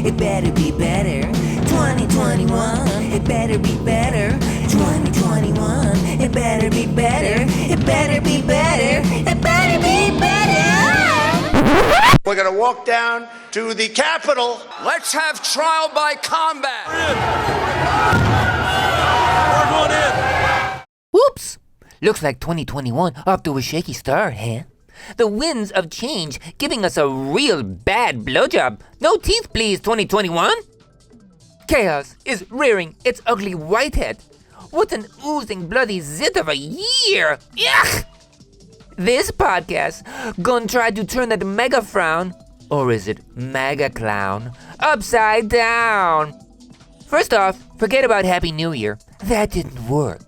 it better be better. 2021, it better be better. 2021, it better be better. It better be better. It better be better. We're gonna walk down to the Capitol. Let's have trial by combat. We're going in. Whoops! Looks like 2021 off to a shaky start, huh? The winds of change giving us a real bad blowjob. No teeth, please, 2021. Chaos is rearing its ugly white head. What an oozing bloody zit of a year! Yuck! This podcast gonna try to turn that mega frown, or is it mega clown, upside down. First off, forget about Happy New Year. That didn't work.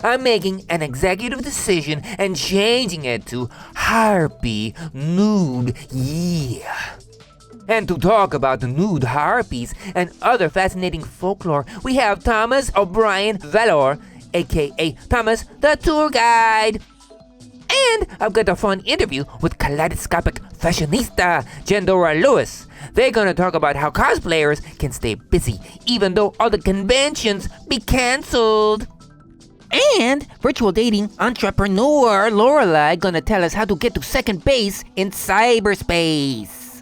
I'm making an executive decision and changing it to HARPY NEWD YEAH. And to talk about the nude harpies and other fascinating folklore, we have Thomas O'Brien Vallor, aka Thomas the Tourguide. And I've got a fun interview with kaleidoscopic fashionista Jandora Lewis. They're gonna talk about how cosplayers can stay busy even though all the conventions be cancelled. And virtual dating entrepreneur Lorelei gonna tell us how to get to second base in cyberspace.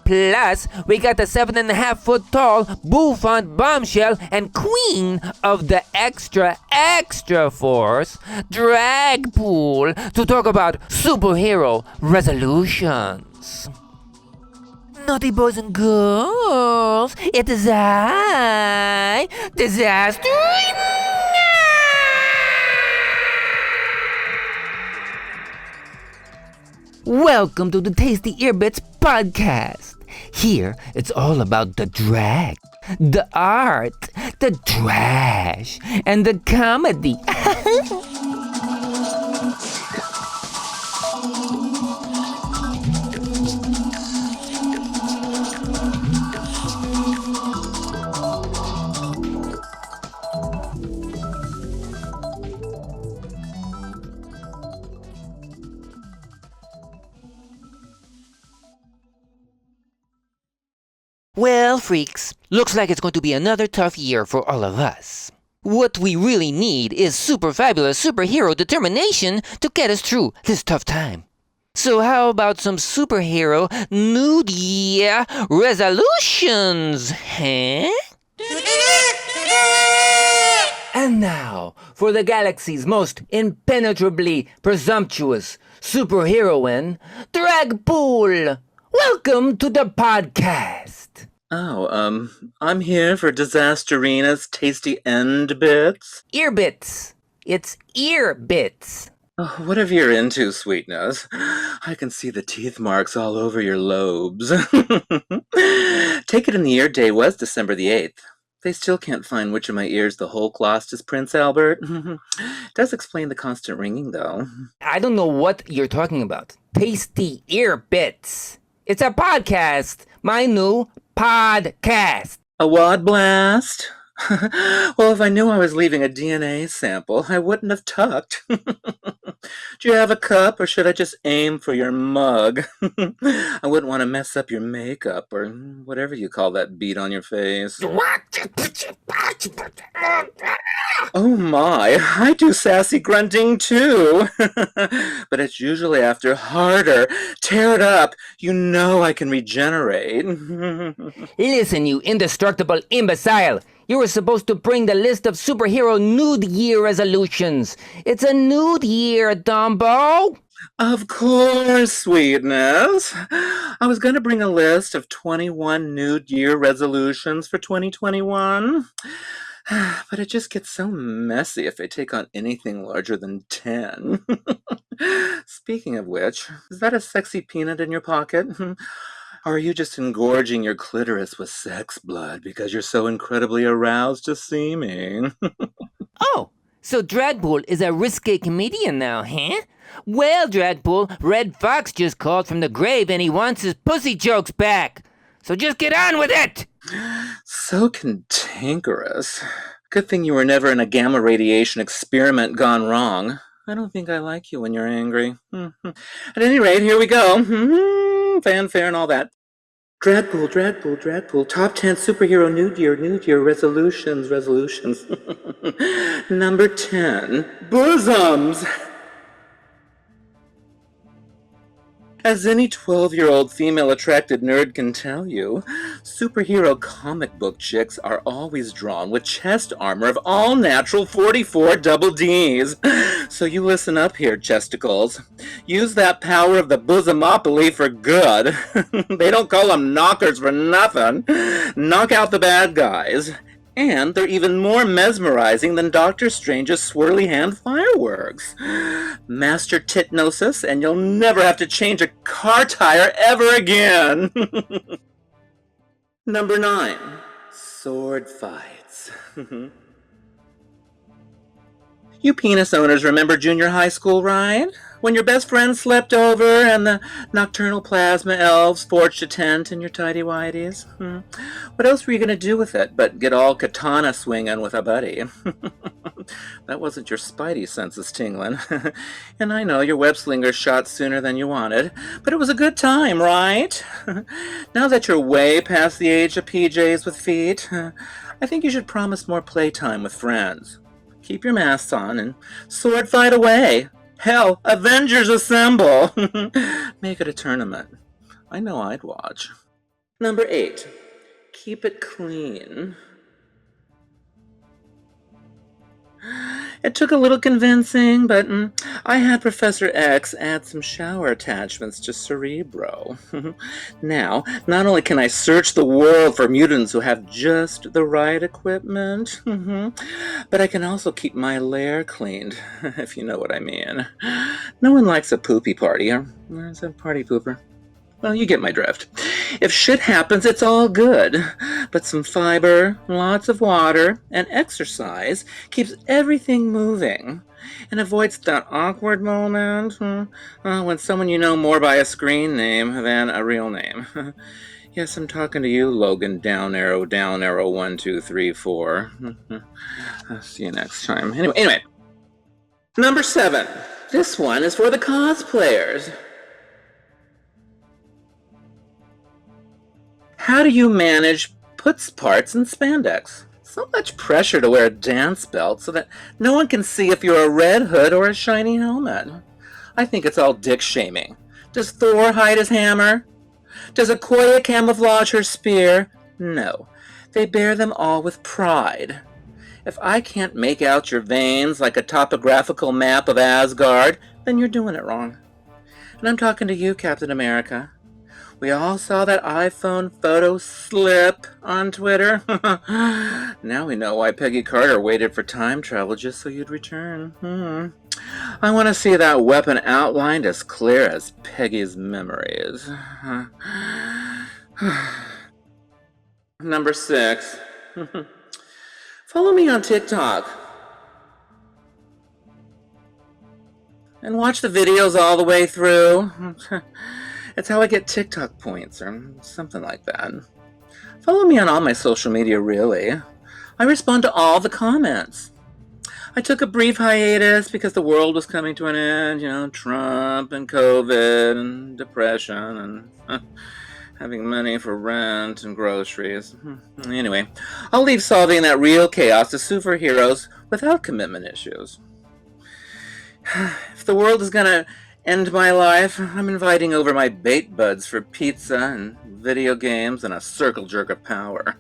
Plus, we got the 7.5-foot tall bouffant bombshell and queen of the Xtra Xtra Force, Dragpool, to talk about superhero resolutions. Naughty boys and girls, it is I, Disasterina! Welcome to the Tasty Earbits podcast. Here, it's all about the drag, the art, the trash, and the comedy. Well, freaks, looks like it's going to be another tough year for all of us. What we really need is super fabulous superhero determination to get us through this tough time. So how about some superhero nude yeah resolutions, huh? And now, for the galaxy's most impenetrably presumptuous superheroine, Dragpool. Welcome to the podcast. Oh, I'm here for Disasterina's tasty end bits. Ear bits. It's ear bits. Oh, whatever you're into, sweetness. I can see the teeth marks all over your lobes. Take It in the Ear Day was December the 8th. They still can't find which of my ears the Hulk lost is Prince Albert. Does explain the constant ringing, though. I don't know what you're talking about. Tasty ear bits. It's a podcast. My new podcast. A wad blast? Well, if I knew I was leaving a DNA sample, I wouldn't have tucked. Do you have a cup, or should I just aim for your mug? I wouldn't want to mess up your makeup, or whatever you call that bead on your face. Oh my, I do sassy grunting too. But it's usually after harder. Tear it up. You know I can regenerate. Listen, you indestructible imbecile. You were supposed to bring the list of superhero nude year resolutions. It's a nude year, Dumbo. Of course, sweetness. I was going to bring a list of 21 nude year resolutions for 2021. But it just gets so messy if I take on anything larger than 10. Speaking of which, is that a sexy peanut in your pocket? Or are you just engorging your clitoris with sex blood because you're so incredibly aroused to see me? Oh, so Dragpool is a risque comedian now, huh? Well, Dragpool, Red Fox just called from the grave and he wants his pussy jokes back. So just get on with it! So cantankerous. Good thing you were never in a gamma radiation experiment gone wrong. I don't think I like you when you're angry. At any rate, here we go. Fanfare and all that. Dragpool. Top 10 superhero nude year resolutions. Number 10, bosoms. As any 12-year-old female-attracted nerd can tell you, superhero comic book chicks are always drawn with chest armor of all-natural 44 double Ds. So you listen up here, chesticles. Use that power of the bosomopoly for good. They don't call them knockers for nothing. Knock out the bad guys. And they're even more mesmerizing than Doctor Strange's swirly hand fireworks. Master titnosis, and you'll never have to change a car tire ever again. Number 9, sword fights. You penis owners remember junior high school, right? When your best friend slept over and the nocturnal plasma elves forged a tent in your tighty-whities? What else were you going to do with it but get all katana swinging with a buddy? That wasn't your spidey senses tingling. And I know your web slinger shot sooner than you wanted, but it was a good time, right? Now that you're way past the age of PJs with feet, I think you should promise more playtime with friends. Keep your masks on and sword fight away. Hell, Avengers Assemble! Make it a tournament. I know I'd watch. Number 8, keep it clean. It took a little convincing, but I had Professor X add some shower attachments to Cerebro. Now, not only can I search the world for mutants who have just the right equipment, but I can also keep my lair cleaned, if you know what I mean. No one likes a poopy party, or is it a party pooper? Well, you get my drift. If shit happens, it's all good. But some fiber, lots of water, and exercise keeps everything moving and avoids that awkward moment when someone you know more by a screen name than a real name. Yes, I'm talking to you, Logan down arrow 1, 2, 3, 4. I'll see you next time. Anyway. Number 7. This one is for the cosplayers. How do you manage puts parts in spandex? So much pressure to wear a dance belt so that no one can see if you're a red hood or a shiny helmet. I think it's all dick shaming. Does Thor hide his hammer? Does Okoye camouflage her spear? No. They bear them all with pride. If I can't make out your veins like a topographical map of Asgard, then you're doing it wrong. And I'm talking to you, Captain America. We all saw that iPhone photo slip on Twitter. Now we know why Peggy Carter waited for time travel just so you'd return. I want to see that weapon outlined as clear as Peggy's memories. Number 6. Follow me on TikTok. And watch the videos all the way through. It's how I get TikTok points, or something like that. Follow me on all my social media, really. I respond to all the comments. I took a brief hiatus because the world was coming to an end, Trump and COVID and depression and having money for rent and groceries. Anyway, I'll leave solving that real chaos to superheroes without commitment issues. If the world is gonna end my life, I'm inviting over my bait buds for pizza and video games and a circle jerk of power.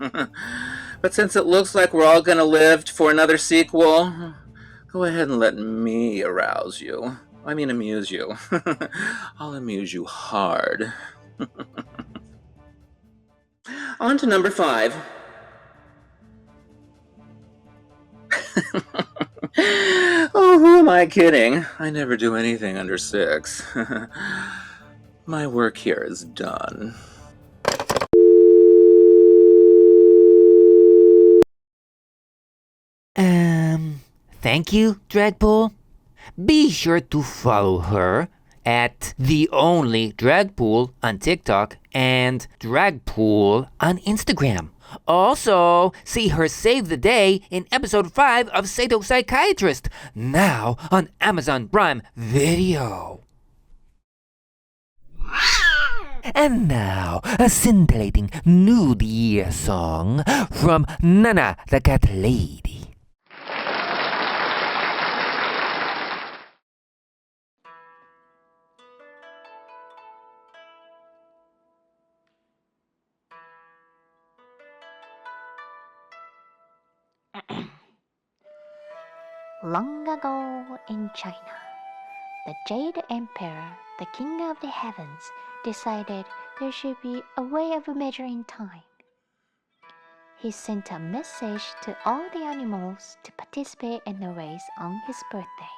But since it looks like we're all gonna live for another sequel, go ahead and let me amuse you. I'll amuse you hard. On to number 5. Oh, who am I kidding? I never do anything under 6. My work here is done. Thank you, Dragpool. Be sure to follow her at The Only Dragpool on TikTok and Dragpool on Instagram. Also, see her save the day in episode 5 of Sato Psychiatrist, now on Amazon Prime Video. And now, a scintillating nude year song from Nana the Cat Lady. Long ago in China, the Jade Emperor, the King of the Heavens, decided there should be a way of measuring time. He sent a message to all the animals to participate in the race on his birthday.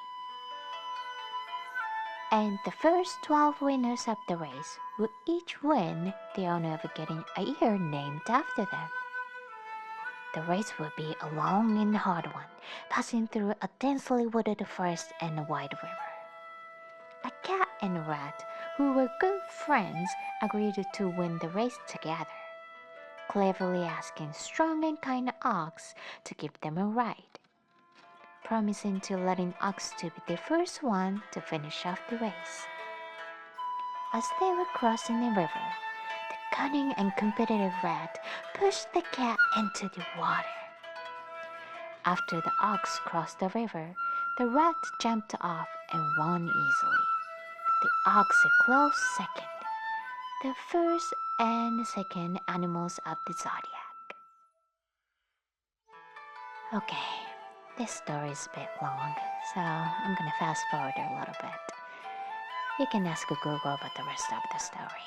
And the first 12 winners of the race would each win the honor of getting a year named after them. The race would be a long and hard one, passing through a densely wooded forest and a wide river. A cat and a rat, who were good friends, agreed to win the race together, cleverly asking strong and kind ox to give them a ride, promising to let an ox to be the first one to finish off the race. As they were crossing the river, the cunning and competitive rat pushed the cat into the water. After the ox crossed the river, the rat jumped off and won easily. The ox a close second, the first and second animals of the zodiac. Okay, this story is a bit long, so I'm gonna fast forward a little bit. You can ask Google about the rest of the story.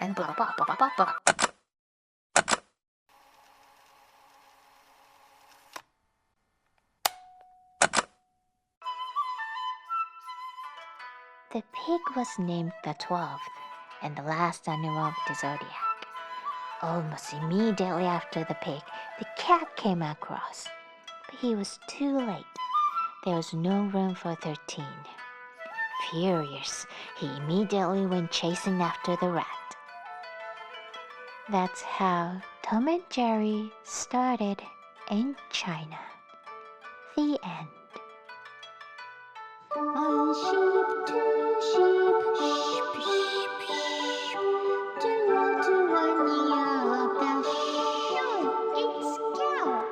And blah blah blah blah blah. The pig was named the 12th and the last animal of the zodiac. Almost immediately after the pig, the cat came across, but he was too late. There was no room for 13. Furious, he immediately went chasing after the rat. That's how Tom and Jerry started in China. The end. One sheep, two sheep, sheep, sheep, sheep. To one year, dash. No, it's cow.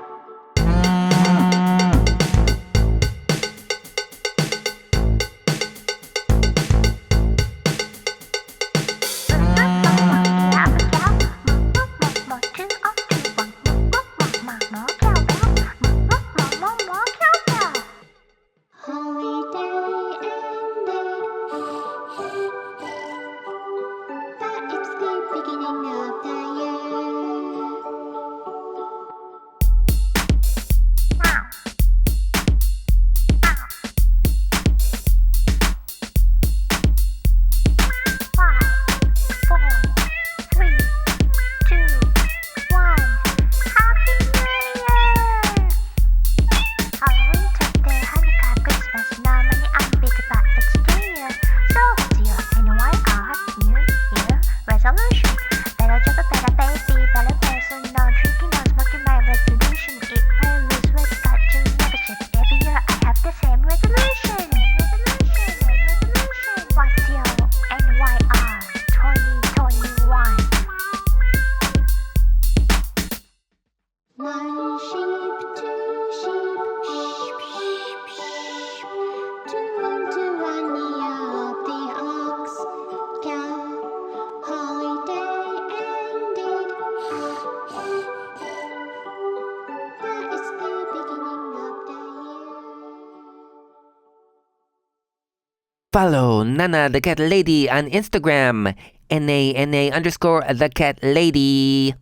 Follow Nana the Cat Lady on Instagram. NANA_the Cat Lady.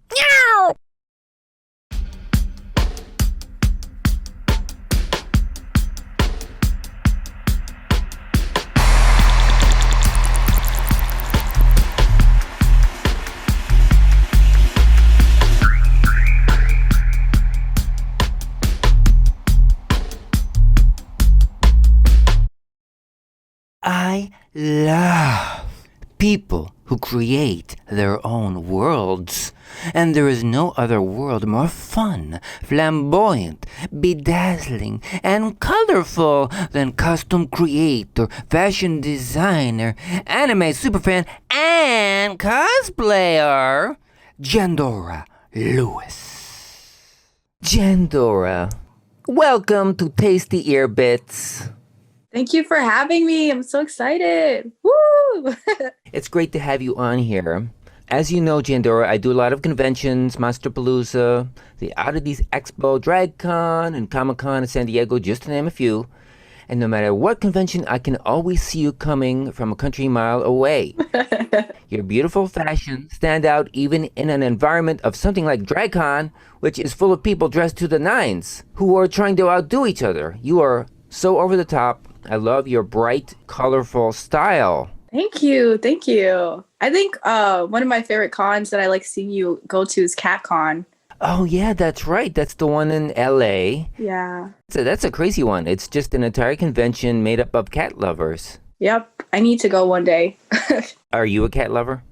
Meow! I love People who create their own worlds. And there is no other world more fun, flamboyant, bedazzling, and colorful than costume creator, fashion designer, anime superfan, and cosplayer, Jandora Lewis. Jandora, welcome to Tasty Ear Bits. Thank you for having me. I'm so excited. Woo! It's great to have you on here. As you know, Jandora, I do a lot of conventions, Monsterpalooza, the Oddities Expo, DragCon, and Comic-Con in San Diego, just to name a few. And no matter what convention, I can always see you coming from a country mile away. Your beautiful fashion stand out even in an environment of something like DragCon, which is full of people dressed to the nines, who are trying to outdo each other. You are so over the top. I love your bright, colorful style. Thank you. Thank you. I think one of my favorite cons that I like seeing you go to is CatCon. Oh, yeah, that's right. That's the one in LA. Yeah. So that's a crazy one. It's just an entire convention made up of cat lovers. Yep. I need to go one day. Are you a cat lover?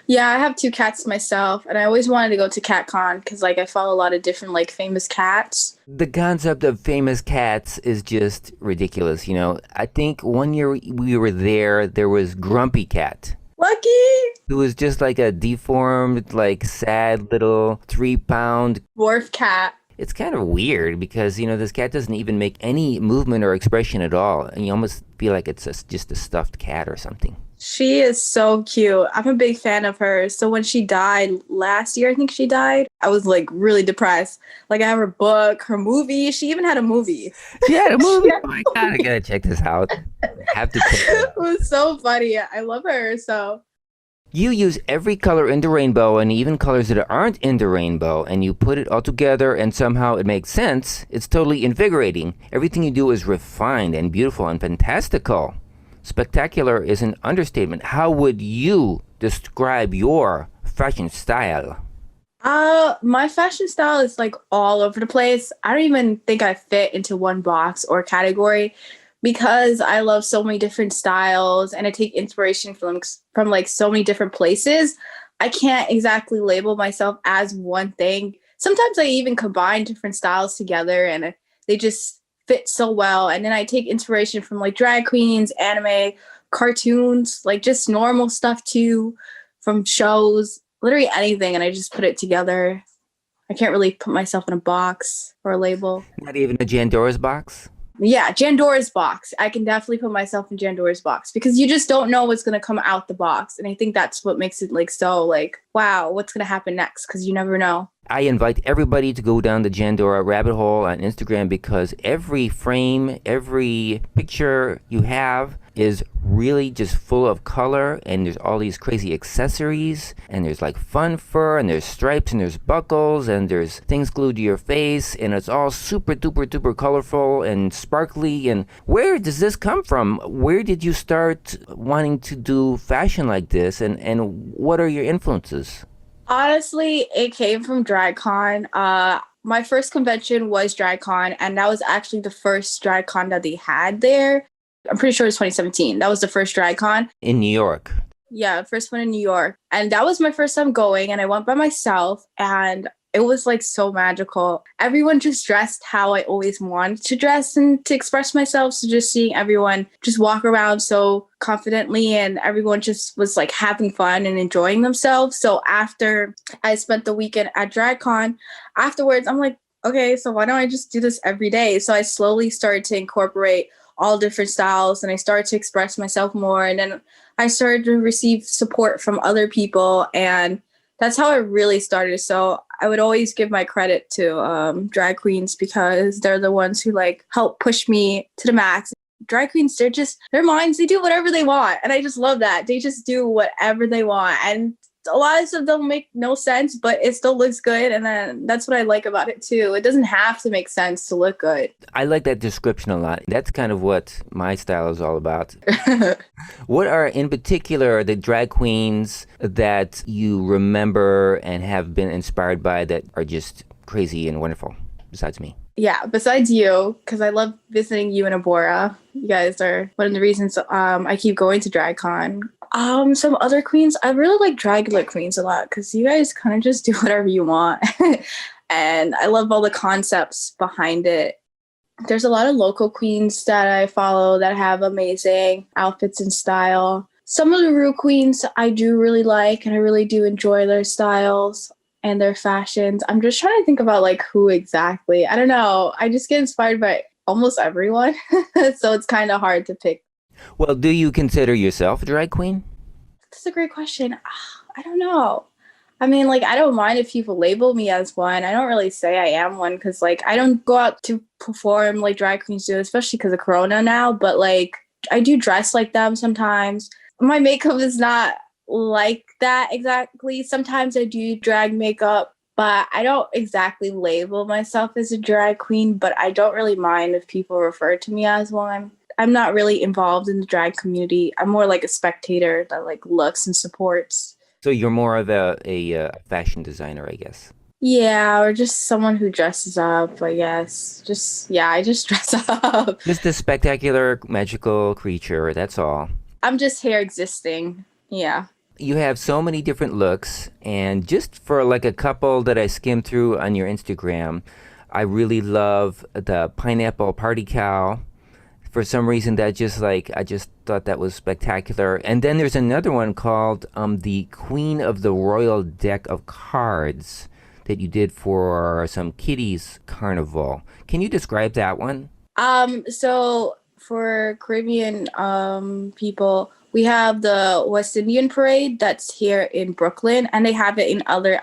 Yeah, I have 2 cats myself, and I always wanted to go to CatCon because, like, I follow a lot of different, like, famous cats. The concept of famous cats is just ridiculous, you know. I think one year we were there was Grumpy Cat. Lucky! Who was just like a deformed, like, sad little 3-pound... Dwarf cat. It's kind of weird because, you know, this cat doesn't even make any movement or expression at all. And you almost feel like it's just a stuffed cat or something. She is so cute. I'm a big fan of hers. So when she died last year, I think she died, I was like really depressed. Like I have her book, her movie. She even had a movie. She had a movie? Oh my God, I gotta check this out. I have to check it out. It was so funny. I love her. So you use every color in the rainbow and even colors that aren't in the rainbow, and you put it all together and somehow it makes sense. It's totally invigorating. Everything you do is refined and beautiful and fantastical. Spectacular is an understatement. How would you describe your fashion style? My fashion style is like all over the place. I don't even think I fit into one box or category because I love so many different styles and I take inspiration from like so many different places. I can't exactly label myself as one thing. Sometimes I even combine different styles together and they just fit so well. And then I take inspiration from like drag queens, anime, cartoons, like just normal stuff too, from shows, literally anything. And I just put it together. I can't really put myself in a box or a label. Not even a Jandora's box? Yeah, Jandora's box. I can definitely put myself in Jandora's box because you just don't know what's going to come out the box. And I think that's what makes it like so like, wow, what's going to happen next? Because you never know. I invite everybody to go down the Jandora rabbit hole on Instagram because every frame, every picture you have is really just full of color, and there's all these crazy accessories, and there's like fun fur, and there's stripes, and there's buckles, and there's things glued to your face, and it's all super duper duper colorful and sparkly. And where does this come from? Where did you start wanting to do fashion like this, and what are your influences? Honestly, it came from DragCon. My first convention was DragCon, and that was actually the first DragCon that they had there. I'm pretty sure it was 2017. That was the first DragCon. In New York? Yeah, first one in New York. And that was my first time going, and I went by myself, and it was like so magical. Everyone just dressed how I always wanted to dress and to express myself. So just seeing everyone just walk around so confidently and everyone just was like having fun and enjoying themselves. So after I spent the weekend at DragCon, afterwards, I'm like, okay, so why don't I just do this every day? So I slowly started to incorporate all different styles and I started to express myself more. And then I started to receive support from other people, and that's how it really started. So I would always give my credit to drag queens because they're the ones who like help push me to the max. Drag queens, their minds, they do whatever they want. And I just love that. They just do whatever they want. And a lot of stuff don't make no sense, but it still looks good. And then that's what I like about it too. It doesn't have to make sense to look good. I like that description a lot. That's kind of what my style is all about. What are in particular the drag queens that you remember and have been inspired by that are just crazy and wonderful, besides me? Yeah, besides you, because I love visiting you and Abora. You guys are one of the reasons I keep going to DragCon. Some other queens, I really like Dragula queens a lot because you guys kind of just do whatever you want. And I love all the concepts behind it. There's a lot of local queens that I follow that have amazing outfits and style. Some of the Rue queens I do really like, and I really do enjoy their styles and their fashions. I'm just trying to think about like who exactly. I don't know. I just get inspired by almost everyone. So it's kind of hard to pick. Well, do you consider yourself a drag queen? That's a great question. I don't know. I mean, like, I don't mind if people label me as one. I don't really say I am one because, like, I don't go out to perform like drag queens do, especially because of Corona now. But, like, I do dress like them sometimes. My makeup is not like that exactly. Sometimes I do drag makeup, but I don't exactly label myself as a drag queen. But I don't really mind if people refer to me as one. I'm not really involved in the drag community. I'm more like a spectator that, like, looks and supports. So you're more of a fashion designer, I guess. Yeah, or just someone who dresses up, I guess. I just dress up. Just a spectacular, magical creature, that's all. I'm just here existing. Yeah. You have so many different looks, and just for like a couple that I skimmed through on your Instagram, I really love the pineapple party cow. For some reason, that just like, I just thought that was spectacular. And then there's another one called the Queen of the Royal Deck of Cards that you did for some kiddies carnival. Can you describe that one? So for Caribbean people, we have the West Indian Parade that's here in Brooklyn, and they have it in other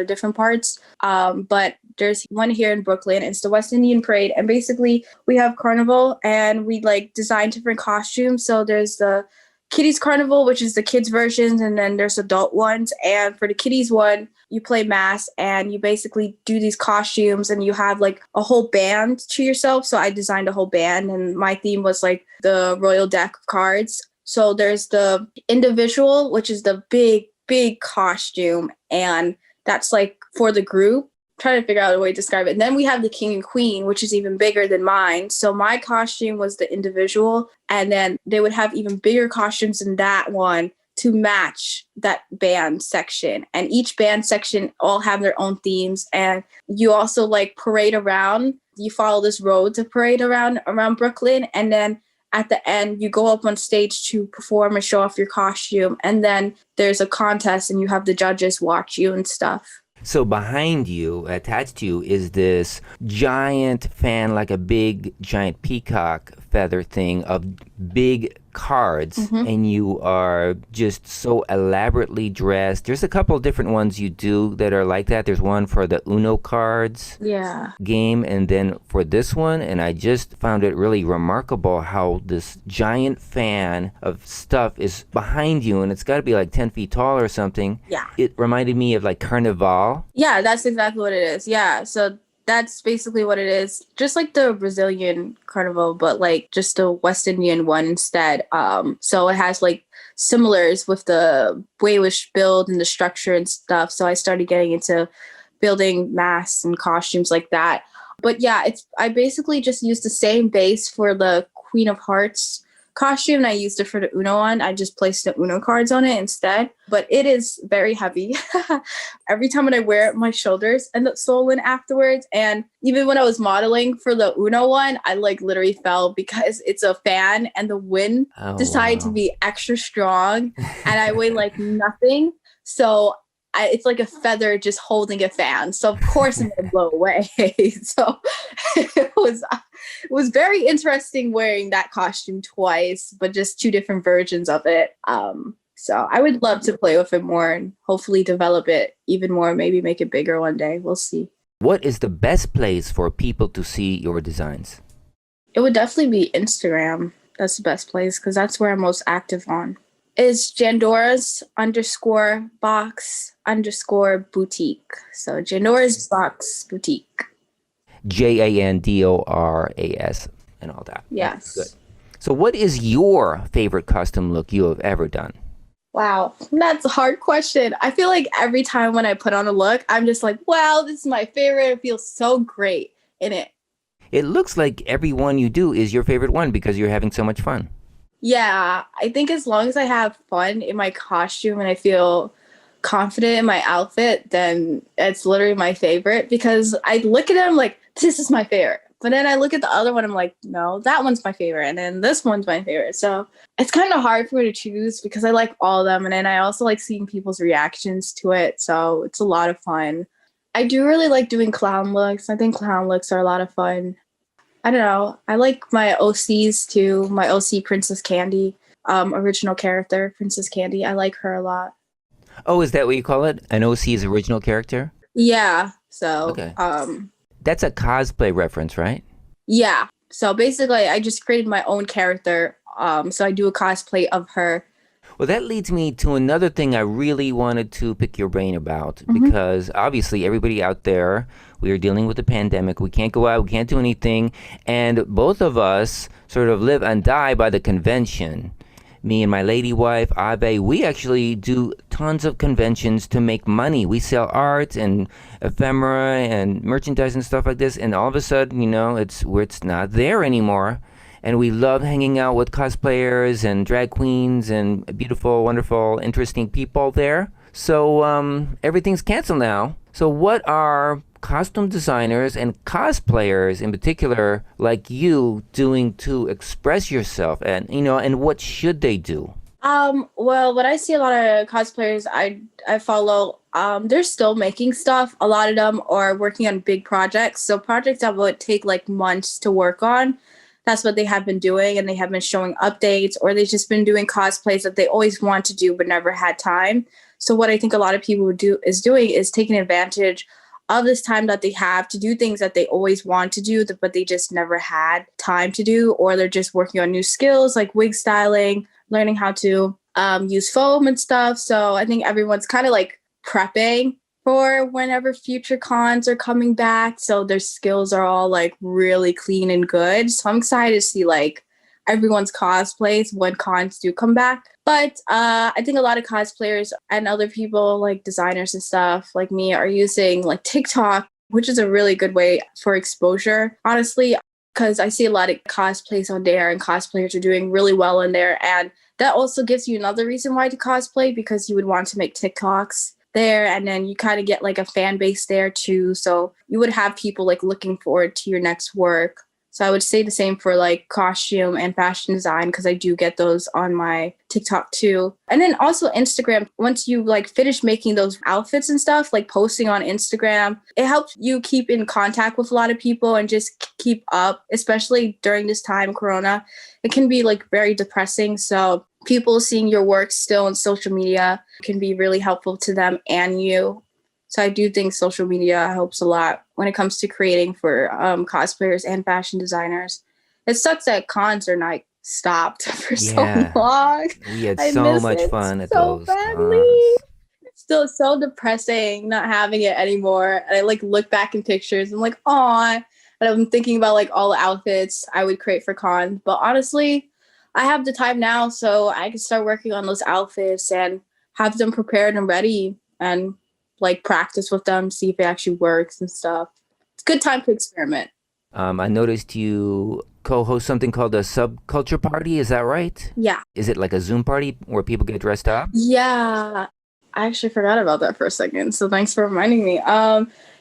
different parts. But there's one here in Brooklyn. It's the West Indian Parade, and basically we have carnival, and we like design different costumes. So there's the Kiddies Carnival, which is the kids versions, and then there's adult ones. And for the kiddies one, you play mass, and you basically do these costumes, and you have like a whole band to yourself. So I designed a whole band, and my theme was like the Royal Deck of Cards. So there's the individual, which is the big costume, and that's like for the group. Trying to figure out a way to describe it. And then we have the king and queen, which is even bigger than mine. So my costume was the individual, and then they would have even bigger costumes than that one to match that band section. And each band section all have their own themes. And you also like parade around. You follow this road to parade around Brooklyn, and then at the end, you go up on stage to perform and show off your costume. And then there's a contest, and you have the judges watch you and stuff. So behind you, attached to you, is this giant fan, like a big giant peacock feather thing of big cards, and you are just so elaborately dressed. There's a couple of different ones you do that are like that. There's one for the Uno cards game, and then for this one, and I just found it really remarkable how this giant fan of stuff is behind you, and it's got to be like 10 feet tall or something. Yeah. It reminded me of like Carnival. Yeah, that's exactly what it is. Yeah, so that's basically what it is. Just like the Brazilian carnival, but like just the West Indian one instead. So it has like similars with the way it was built and the structure and stuff. So I started getting into building masks and costumes like that. But yeah, I basically just used the same base for the Queen of Hearts costume. I used it for the Uno one. I just placed the Uno cards on it instead. But it is very heavy. Every time when I wear it, my shoulders end up swollen afterwards. And even when I was modeling for the Uno one, I like literally fell because it's a fan and the wind decided to be extra strong. And I weigh like nothing. So it's like a feather just holding a fan. So of course I'm gonna blow away. So it was very interesting wearing that costume twice, but just two different versions of it. So I would love to play with it more and hopefully develop it even more, maybe make it bigger one day. We'll see. What is the best place for people to see your designs? It would definitely be Instagram. That's the best place because that's where I'm most active on. Is Jandora's _box_boutique. So Jandora's Box Boutique. JANDORAS and all that. Yes. Good. So what is your favorite custom look you have ever done? Wow, that's a hard question. I feel like every time when I put on a look, I'm just like, wow, this is my favorite. It feels so great in it. It looks like every one you do is your favorite one because you're having so much fun. Yeah, I think as long as I have fun in my costume and I feel confident in my outfit, then it's literally my favorite because I look at it, I'm like, this is my favorite. But then I look at the other one, I'm like, no, that one's my favorite. And then this one's my favorite. So it's kind of hard for me to choose because I like all of them. And then I also like seeing people's reactions to it. So it's a lot of fun. I do really like doing clown looks. I think clown looks are a lot of fun. I don't know. I like my OCs too. My OC Princess Candy, original character, Princess Candy. I like her a lot. Oh, is that what you call it? An OC's original character? Yeah. So, Okay. That's a cosplay reference, right? yeah. So basically, I just created my own character. So I do a cosplay of her. Well, that leads me to another thing I really wanted to pick your brain about because obviously everybody out there, we are dealing with the pandemic. We can't go out, we can't do anything. And both of us sort of live and die by the convention. Me and my lady wife, Abe, we actually do tons of conventions to make money. We sell art and ephemera and merchandise and stuff like this. And all of a sudden, it's not there anymore. And we love hanging out with cosplayers and drag queens and beautiful, wonderful, interesting people there. So everything's canceled now. So what are costume designers and cosplayers in particular like you doing to express yourself, and what should they do? Well, what I see a lot of cosplayers I follow, they're still making stuff. A lot of them are working on big projects. So projects that would take like months to work on. That's what they have been doing, and they have been showing updates, or they've just been doing cosplays that they always want to do but never had time. So what I think a lot of people is taking advantage of this time that they have to do things that they always want to do, but they just never had time to do, or they're just working on new skills like wig styling, learning how to use foam and stuff. So I think everyone's kind of like prepping for whenever future cons are coming back. So their skills are all like really clean and good. So I'm excited to see like everyone's cosplays when cons do come back. But I think a lot of cosplayers and other people like designers and stuff like me are using like TikTok, which is a really good way for exposure, honestly, because I see a lot of cosplays on there and cosplayers are doing really well in there. And that also gives you another reason why to cosplay, because you would want to make TikToks there, and then you kind of get like a fan base there too. So you would have people like looking forward to your next work. So I would say the same for like costume and fashion design, because I do get those on my TikTok too. And then also Instagram, once you like finish making those outfits and stuff, like posting on Instagram, it helps you keep in contact with a lot of people and just keep up, especially during this time, Corona. It can be like very depressing. So people seeing your work still on social media can be really helpful to them and you. So I do think social media helps a lot when it comes to creating for cosplayers and fashion designers. It sucks that cons are not stopped for so long. We had I so miss much it fun at so those badly. cons. It's still so depressing not having it anymore. And I like look back in pictures. I'm like, aw. And I'm thinking about like all the outfits I would create for cons. But honestly, I have the time now, so I can start working on those outfits and have them prepared and ready and like practice with them, see if it actually works and stuff. It's a good time to experiment. I noticed you co-host something called a subculture party. Is that right? Yeah. Is it like a Zoom party where people get dressed up? Yeah. I actually forgot about that for a second. So thanks for reminding me.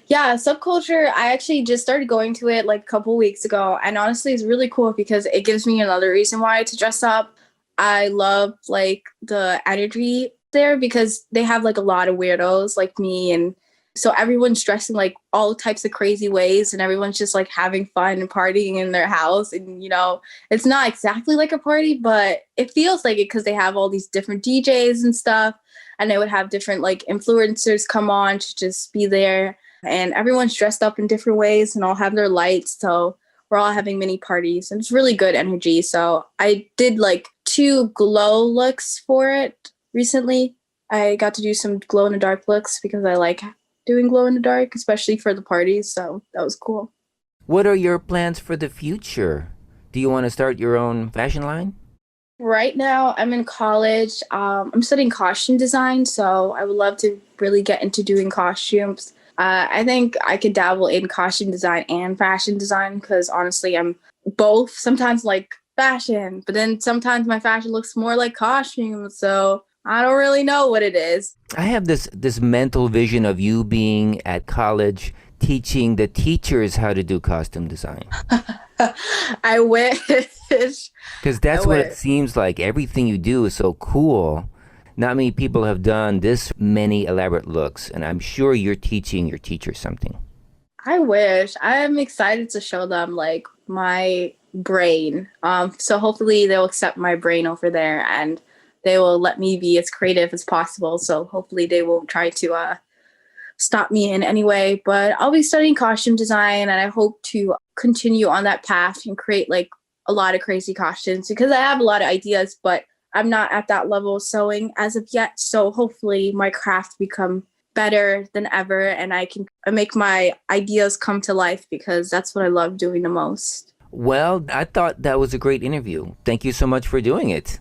Yeah, subculture, I actually just started going to it like a couple weeks ago. And honestly, it's really cool because it gives me another reason why to dress up. I love like the energy there because they have like a lot of weirdos like me, and so everyone's dressing like all types of crazy ways, and everyone's just like having fun and partying in their house. And it's not exactly like a party, but it feels like it because they have all these different DJs and stuff, and they would have different like influencers come on to just be there, and everyone's dressed up in different ways and all have their lights, so we're all having mini parties, and it's really good energy. So I did like 2 glow looks for it recently. I got to do some glow in the dark looks because I like doing glow in the dark, especially for the parties. So that was cool. What are your plans for the future? Do you want to start your own fashion line? Right now, I'm in college. I'm studying costume design, so I would love to really get into doing costumes. I think I could dabble in costume design and fashion design because honestly, I'm both. Sometimes like fashion. But then sometimes my fashion looks more like costumes. So I don't really know what it is. I have this mental vision of you being at college teaching the teachers how to do costume design. I wish. Because that's what it seems like. Everything you do is so cool. Not many people have done this many elaborate looks, and I'm sure you're teaching your teachers something. I wish. I am excited to show them like my brain. So hopefully they'll accept my brain over there and they will let me be as creative as possible. So hopefully they won't try to stop me in any way. But I'll be studying costume design, and I hope to continue on that path and create like a lot of crazy costumes, because I have a lot of ideas, but I'm not at that level of sewing as of yet. So hopefully my craft become better than ever and I can make my ideas come to life, because that's what I love doing the most. Well, I thought that was a great interview. Thank you so much for doing it.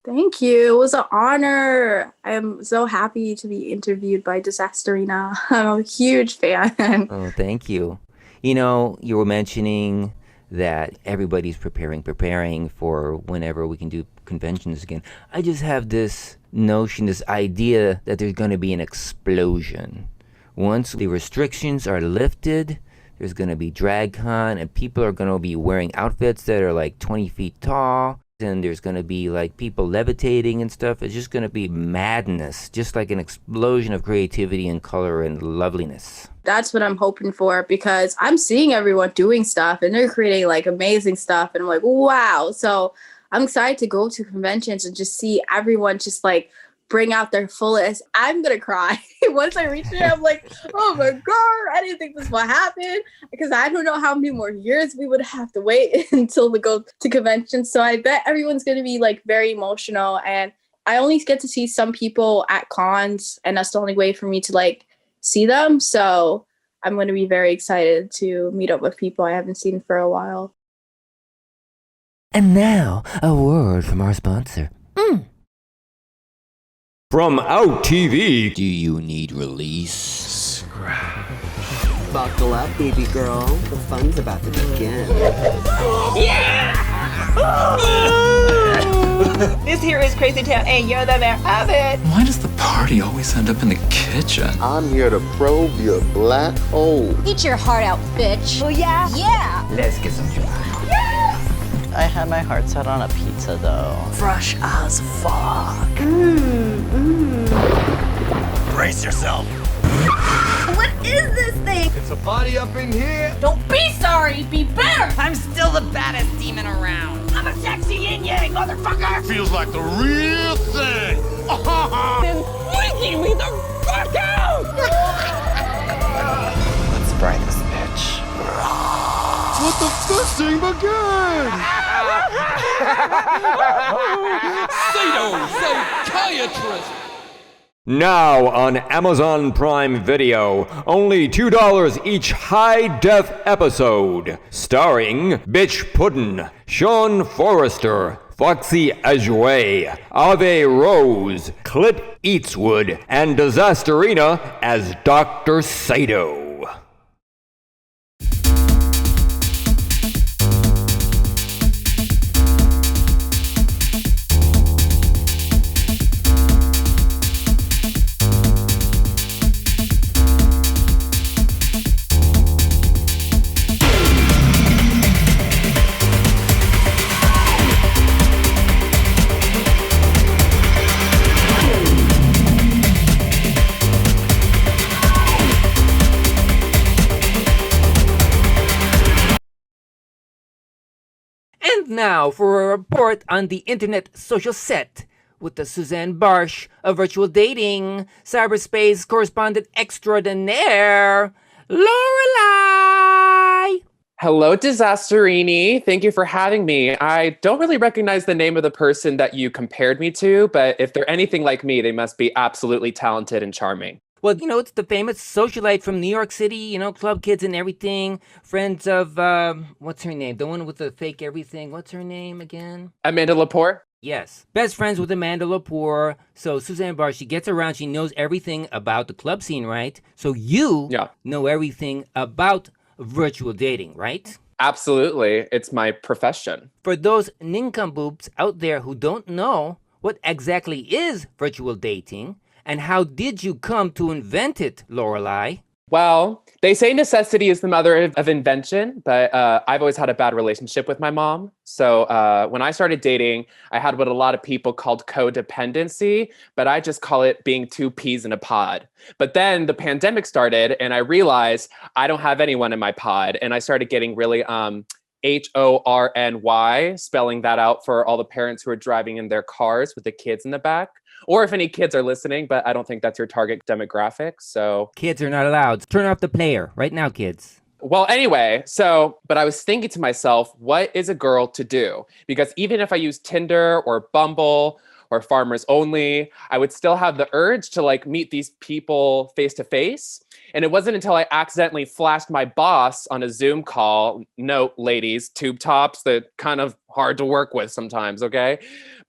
Thank you. It was an honor. I am so happy to be interviewed by Disasterina. I'm a huge fan. Oh, thank you. You know, you were mentioning that everybody's preparing for whenever we can do conventions again. I just have this notion, this idea that there's going to be an explosion. Once the restrictions are lifted, there's going to be DragCon, and people are going to be wearing outfits that are like 20 feet tall, and there's going to be like people levitating and stuff. It's just going to be madness, just like an explosion of creativity and color and loveliness. That's what I'm hoping for, because I'm seeing everyone doing stuff and they're creating like amazing stuff, and I'm like, wow. So I'm excited to go to conventions and just see everyone just like bring out their fullest. I'm gonna cry. Once I reach there, I'm like, oh my God, I didn't think this would happen, because I don't know how many more years we would have to wait until we go to conventions. So I bet everyone's gonna be like very emotional, and I only get to see some people at cons, and that's the only way for me to like see them. So I'm gonna be very excited to meet up with people I haven't seen for a while. And now, a word from our sponsor. From Out TV. Do you need release? Buckle up, baby girl. The fun's about to begin. This here is Crazy Town, and you're the mayor of it. Why does the party always end up in the kitchen? I'm here to probe your black hole. Eat your heart out, bitch. Oh, yeah? Yeah. Let's get some July. I had my heart set on a pizza, though. Fresh as fuck. Brace yourself. What is this thing? It's a party up in here. Don't be sorry, be better. I'm still the baddest demon around. I'm a sexy yin-yang, motherfucker. Feels like the real thing. Then freaking me the fuck out. Let's fry this bitch. Let the fisting begin! Psychiatrist. Now on Amazon Prime Video, only $2 each high-def episode, starring Bitch Puddin', Sean Forrester, Foxy Ajwe, Ave Rose, Clit Eatswood, and Disasterina as Dr. Sato. And now for a report on the internet social set with the Suzanne Barsh of virtual dating, cyberspace correspondent extraordinaire, Lorelei. Hello, Disasterini. Thank you for having me. I don't really recognize the name of the person that you compared me to, but if they're anything like me, they must be absolutely talented and charming. Well, you know, it's the famous socialite from New York City, you know, club kids and everything. Friends of, what's her name? The one with the fake everything. What's her name again? Amanda Lepore? Yes. Best friends with Amanda Lepore. So Suzanne Barr, she gets around. She knows everything about the club scene, right? So you know everything about virtual dating, right? Absolutely. It's my profession. For those nincompoops out there who don't know, what exactly is virtual dating, and how did you come to invent it, Lorelei? Well, they say necessity is the mother of invention, but I've always had a bad relationship with my mom. So when I started dating, I had what a lot of people called codependency, but I just call it being two peas in a pod. But then the pandemic started and I realized I don't have anyone in my pod. And I started getting really HORNY, spelling that out for all the parents who are driving in their cars with the kids in the back. Or if any kids are listening, but I don't think that's your target demographic, so... Kids are not allowed. Turn off the player right now, kids. Well, anyway, but I was thinking to myself, what is a girl to do? Because even if I use Tinder or Bumble or Farmers Only, I would still have the urge to like meet these people face to face. And it wasn't until I accidentally flashed my boss on a Zoom call, note, ladies, tube tops, that kind of hard to work with sometimes, okay?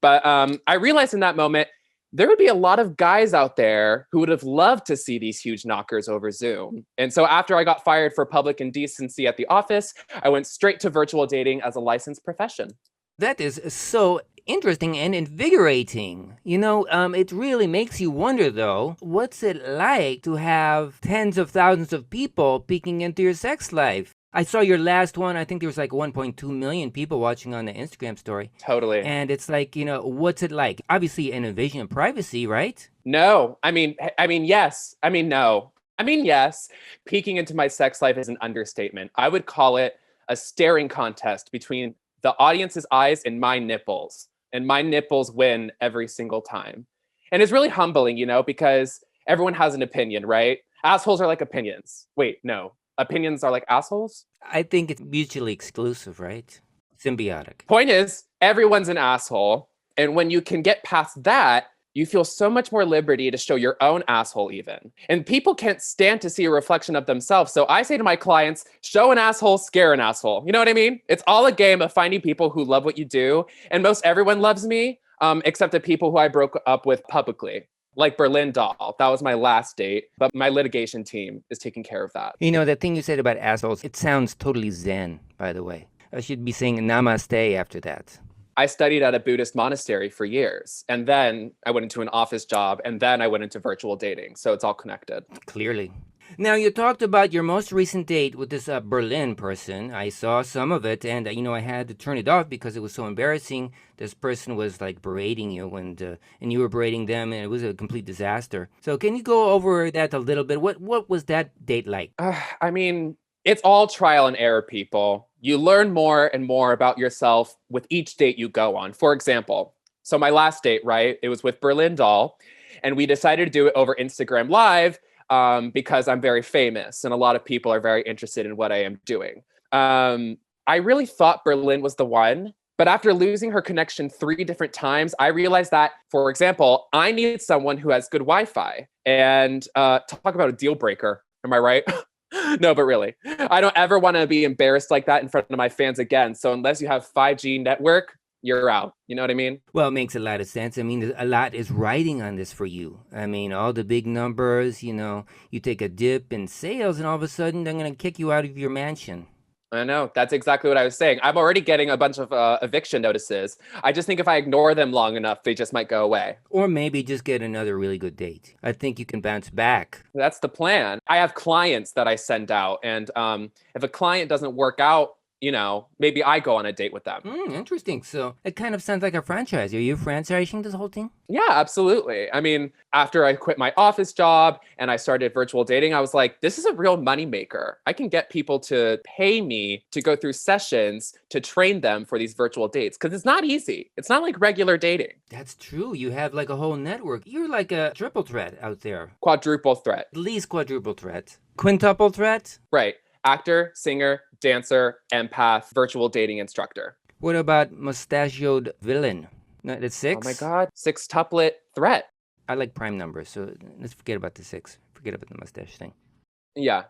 But I realized in that moment, there would be a lot of guys out there who would have loved to see these huge knockers over Zoom. And so after I got fired for public indecency at the office, I went straight to virtual dating as a licensed profession. That is so interesting and invigorating. You know, it really makes you wonder, though, what's it like to have tens of thousands of people peeking into your sex life? I saw your last one. I think there was like 1.2 million people watching on the Instagram story. Totally. And it's like, you know, what's it like? Obviously an invasion of privacy, right? No. I mean, yes. I mean, no. I mean, yes. Peeking into my sex life is an understatement. I would call it a staring contest between the audience's eyes and my nipples. And my nipples win every single time. And it's really humbling, you know, because everyone has an opinion, right? Assholes are like opinions. Wait, no. Opinions are like assholes? I think it's mutually exclusive, right? Symbiotic. Point is, everyone's an asshole. And when you can get past that, you feel so much more liberty to show your own asshole even. And people can't stand to see a reflection of themselves. So I say to my clients, show an asshole, scare an asshole. You know what I mean? It's all a game of finding people who love what you do. And most everyone loves me, except the people who I broke up with publicly. Like Berlin Doll. That was my last date, but my litigation team is taking care of that. You know, that thing you said about assholes, it sounds totally zen, by the way. I should be saying namaste after that. I studied at a Buddhist monastery for years, and then I went into an office job, and then I went into virtual dating, so it's all connected. Clearly. Now, you talked about your most recent date with this Berlin person. I saw some of it, and, you know, I had to turn it off because it was so embarrassing. This person was, like, berating you, and you were berating them, and it was a complete disaster. So can you go over that a little bit? What was that date like? I mean, it's all trial and error, people. You learn more and more about yourself with each date you go on. For example, so my last date, right, it was with Berlin Doll, and we decided to do it over Instagram Live, because I'm very famous and a lot of people are very interested in what I am doing. I really thought Berlin was the one, but after losing her connection 3 different times, I realized that, for example, I needed someone who has good Wi-Fi. And talk about a deal breaker, am I right? No, but really, I don't ever want to be embarrassed like that in front of my fans again. So unless you have 5G network, you're out. You know what I mean? Well, it makes a lot of sense. I mean, a lot is riding on this for you. I mean, all the big numbers, you know, you take a dip in sales and all of a sudden they're going to kick you out of your mansion. I know. That's exactly what I was saying. I'm already getting a bunch of eviction notices. I just think if I ignore them long enough, they just might go away. Or maybe just get another really good date. I think you can bounce back. That's the plan. I have clients that I send out. And if a client doesn't work out, you know, maybe I go on a date with them. Interesting. So it kind of sounds like a franchise. Are you franchising this whole thing? Yeah, absolutely. I mean, after I quit my office job and I started virtual dating, I was like, this is a real moneymaker. I can get people to pay me to go through sessions to train them for these virtual dates because it's not easy. It's not like regular dating. That's true. You have like a whole network. You're like a triple threat out there. Quadruple threat. At least quadruple threat. Quintuple threat? Right. Actor, singer, dancer, empath, virtual dating instructor. What about mustachioed villain? No, that's 6? Oh my God, 6-tuplet threat. I like prime numbers, so let's forget about the 6. Forget about the mustache thing. Yeah,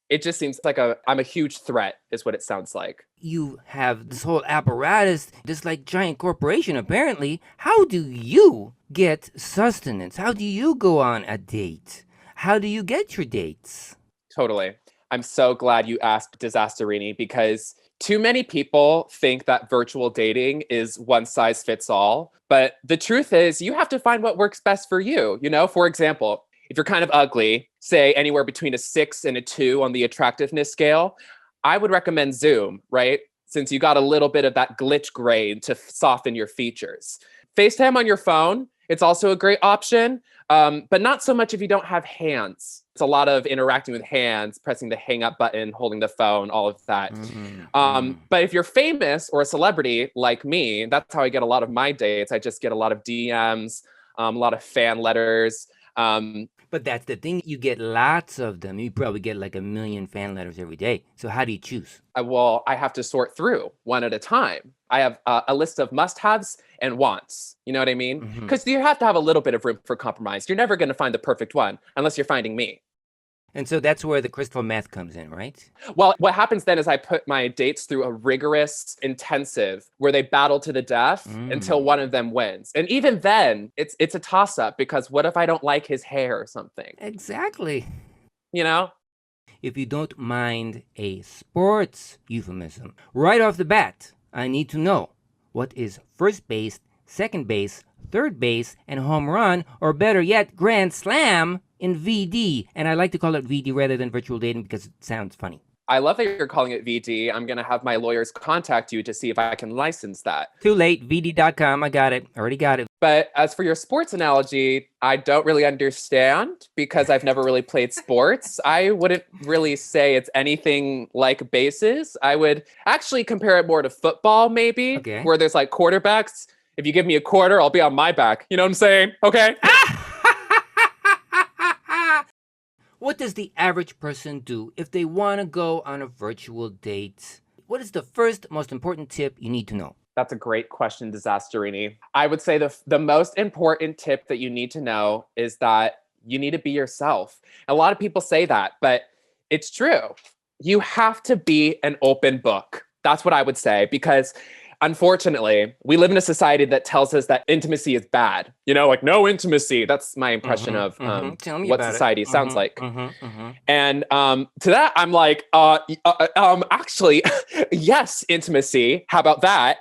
it just seems like I'm a huge threat is what it sounds like. You have this whole apparatus, this like giant corporation apparently. How do you get sustenance? How do you go on a date? How do you get your dates? Totally. I'm so glad you asked Disasterina, because too many people think that virtual dating is one size fits all. But the truth is, you have to find what works best for you. You know, for example, if you're kind of ugly, say anywhere between a 6 and a 2 on the attractiveness scale, I would recommend Zoom, right? Since you got a little bit of that glitch grade to soften your features. FaceTime on your phone, it's also a great option, but not so much if you don't have hands. It's a lot of interacting with hands, pressing the hang up button, holding the phone, all of that. But if you're famous or a celebrity like me, that's how I get a lot of my dates. I just get a lot of DMs, a lot of fan letters. But that's the thing, you get lots of them. You probably get like 1 million fan letters every day. So how do you choose? Well, I have to sort through one at a time. I have a list of must-haves and wants. You know what I mean? Because you have to have a little bit of room for compromise. You're never going to find the perfect one unless you're finding me. And so that's where the crystal meth comes in, right? Well, what happens then is I put my dates through a rigorous intensive where they battle to the death until one of them wins. And even then, it's a toss-up, because what if I don't like his hair or something? Exactly. You know? If you don't mind a sports euphemism, right off the bat, I need to know, what is first base, second base, third base, and home run, or better yet, grand slam in VD? And I like to call it VD rather than virtual dating because it sounds funny. I love that you're calling it VD. I'm going to have my lawyers contact you to see if I can license that. Too late, VD.com, I got it, already got it. But as for your sports analogy, I don't really understand because I've never really played sports. I wouldn't really say it's anything like bases. I would actually compare it more to football, maybe, where there's like quarterbacks. If you give me a quarter, I'll be on my back. You know what I'm saying? Okay. What does the average person do if they want to go on a virtual date? What is the first most important tip you need to know? That's a great question, Disasterina. I would say the most important tip that you need to know is that you need to be yourself. A lot of people say that, but it's true. You have to be an open book. That's what I would say, because unfortunately, we live in a society that tells us that intimacy is bad. You know, like no intimacy. That's my impression of what society sounds like. And to that, I'm like, actually, yes, intimacy. How about that?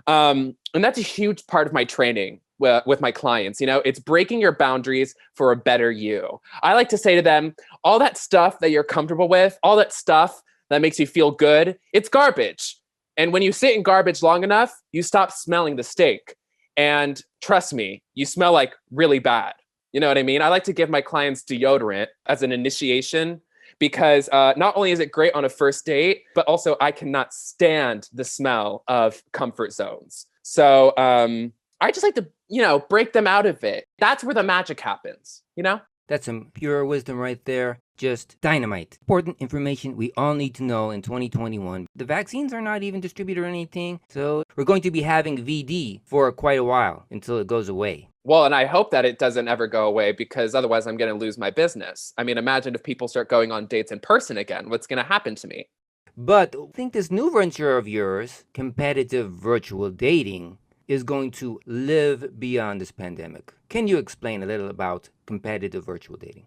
And that's a huge part of my training with my clients. You know, it's breaking your boundaries for a better you. I like to say to them, all that stuff that you're comfortable with, all that stuff that makes you feel good, it's garbage. And when you sit in garbage long enough, you stop smelling the stink. And trust me, you smell like really bad. You know what I mean? I like to give my clients deodorant as an initiation because not only is it great on a first date, but also I cannot stand the smell of comfort zones. So I just like to, you know, break them out of it. That's where the magic happens, you know? That's some pure wisdom right there. Just dynamite. Important information we all need to know in 2021. The vaccines are not even distributed or anything, so we're going to be having VD for quite a while until it goes away. Well, and I hope that it doesn't ever go away, because otherwise I'm going to lose my business. I mean, imagine if people start going on dates in person again. What's going to happen to me? But I think this new venture of yours, competitive virtual dating, is going to live beyond this pandemic. Can you explain a little about competitive virtual dating?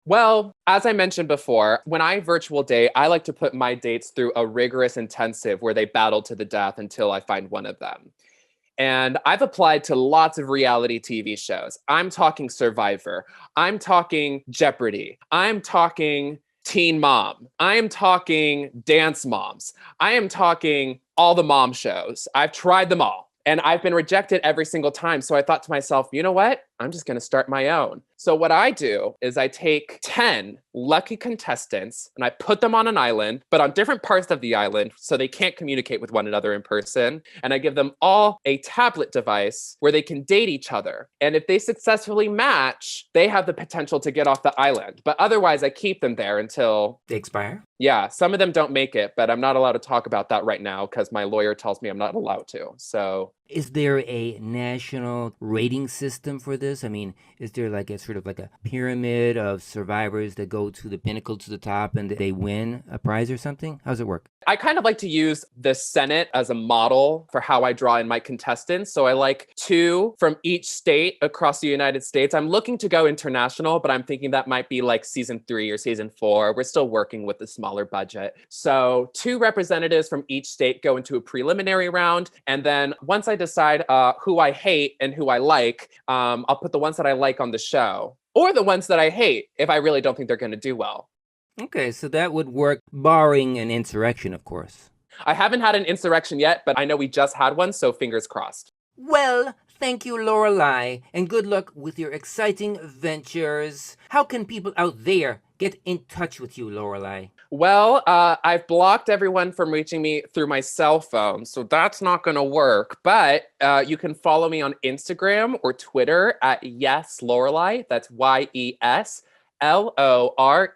Well, as I mentioned before, when I virtual date, I like to put my dates through a rigorous intensive where they battle to the death until I find one of them. And I've applied to lots of reality TV shows. I'm talking Survivor. I'm talking Jeopardy. I'm talking Teen Mom. I am talking Dance Moms. I am talking all the mom shows. I've tried them all. And I've been rejected every single time. So I thought to myself, you know what? I'm just going to start my own. So what I do is I take 10 lucky contestants and I put them on an island, but on different parts of the island so they can't communicate with one another in person. And I give them all a tablet device where they can date each other. And if they successfully match, they have the potential to get off the island. But otherwise, I keep them there until they expire. Yeah, some of them don't make it, but I'm not allowed to talk about that right now because my lawyer tells me I'm not allowed to. So Is there a national rating system for this? I mean, is there like a sort of like a pyramid of survivors that go to the pinnacle to the top and they win a prize or something? How does it work? I kind of like to use the Senate as a model for how I draw in my contestants. So I like 2 from each state across the United States. I'm looking to go international, but I'm thinking that might be like season 3 or season 4. We're still working with the smaller budget. So 2 representatives from each state go into a preliminary round. And then once I decide who I hate and who I like, I'll put the ones that I like on the show, or the ones that I hate if I really don't think they're going to do well. Okay, so that would work, barring an insurrection, of course. I haven't had an insurrection yet, but I know we just had one, so fingers crossed. Well, thank you, Lorelei, and good luck with your exciting ventures. How can people out there get in touch with you, Lorelei? Well, I've blocked everyone from reaching me through my cell phone, so that's not going to work. But you can follow me on Instagram or Twitter at Yes Lorelei. That's YES. Lorelei.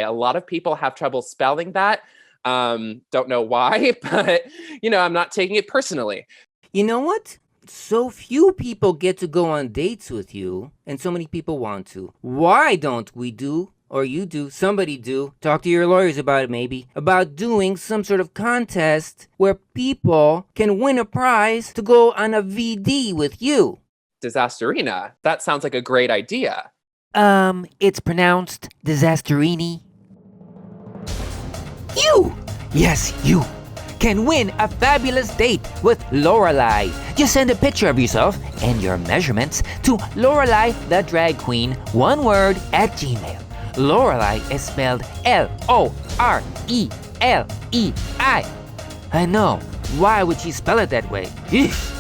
A lot of people have trouble spelling that. Don't know why, but I'm not taking it personally. You know what? So few people get to go on dates with you, and so many people want to. Why don't we do, or you do, somebody do, talk to your lawyers about it maybe, about doing some sort of contest where people can win a prize to go on a VD with you? Disasterina. That sounds like a great idea. It's pronounced Disasterini. You! Yes, you can win a fabulous date with Lorelei. Just send a picture of yourself and your measurements to Lorelei the Drag Queen, one word, @gmail. Lorelei is spelled Lorelei. I know, why would she spell it that way? Eesh.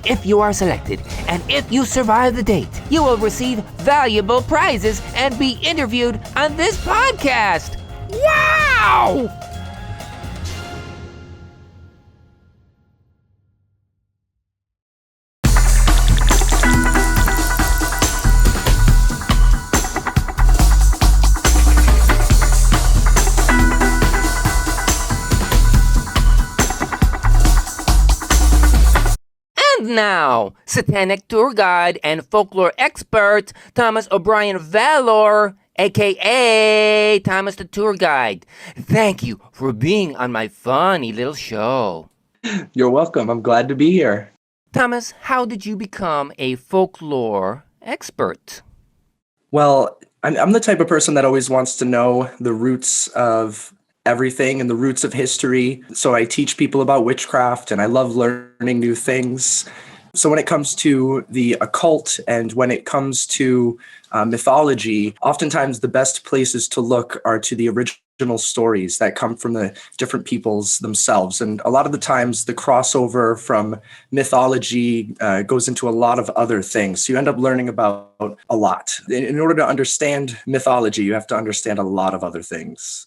If you are selected, and if you survive the date, you will receive valuable prizes and be interviewed on this podcast. Wow! And now, satanic tour guide and folklore expert Thomas O'Brien Vallor, aka Thomas the Tour Guide. Thank you for being on my funny little show. You're welcome. I'm glad to be here. Thomas, how did you become a folklore expert? Well, I'm the type of person that always wants to know the roots of everything and the roots of history. So I teach people about witchcraft and I love learning new things. So when it comes to the occult and when it comes to mythology, oftentimes the best places to look are to the original stories that come from the different peoples themselves. And a lot of the times the crossover from mythology goes into a lot of other things. So you end up learning about a lot. In order to understand mythology, you have to understand a lot of other things.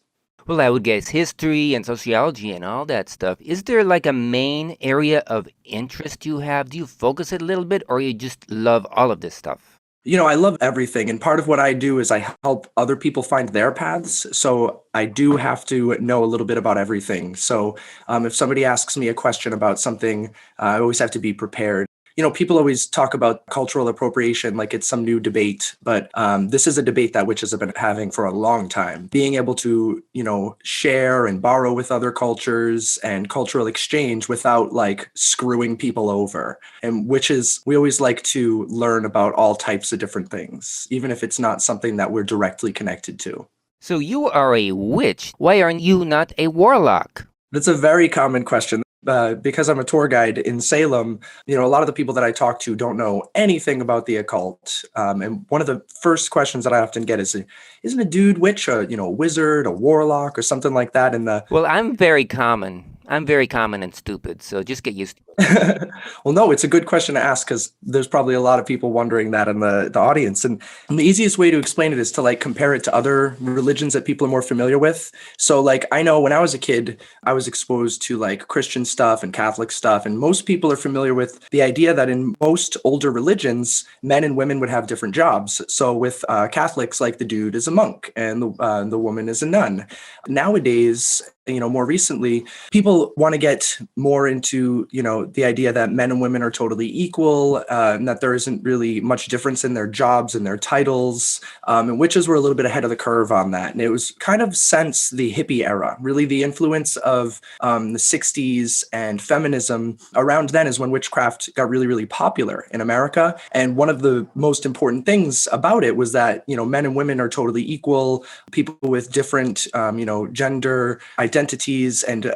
Well, I would guess history and sociology and all that stuff. Is there like a main area of interest you have? Do you focus it a little bit, or you just love all of this stuff? You know, I love everything. And part of what I do is I help other people find their paths. So I do have to know a little bit about everything. So if somebody asks me a question about something, I always have to be prepared. You know, people always talk about cultural appropriation like it's some new debate, but this is a debate that witches have been having for a long time. Being able to, you know, share and borrow with other cultures and cultural exchange without like screwing people over. And witches, we always like to learn about all types of different things, even if it's not something that we're directly connected to. So you are a witch. Why aren't you not a warlock? That's a very common question. Because I'm a tour guide in Salem, you know, a lot of the people that I talk to don't know anything about the occult. And one of the first questions that I often get is, isn't a dude witch a, you know, wizard, a warlock, or something like that? Well, I'm very common. I'm very common and stupid, so just get used to it. Well, no, it's a good question to ask because there's probably a lot of people wondering that in the audience. And the easiest way to explain it is to like compare it to other religions that people are more familiar with. So like I know when I was a kid, I was exposed to like Christian stuff and Catholic stuff. And most people are familiar with the idea that in most older religions, men and women would have different jobs. So with Catholics, like the dude is a monk and the woman is a nun. Nowadays, you know, more recently, people want to get more into, you know, the idea that men and women are totally equal, and that there isn't really much difference in their jobs and their titles. And witches were a little bit ahead of the curve on that. And it was kind of since the hippie era, really the influence of the 60s and feminism around then is when witchcraft got really, really popular in America. And one of the most important things about it was that, men and women are totally equal. People with different, gender identities and,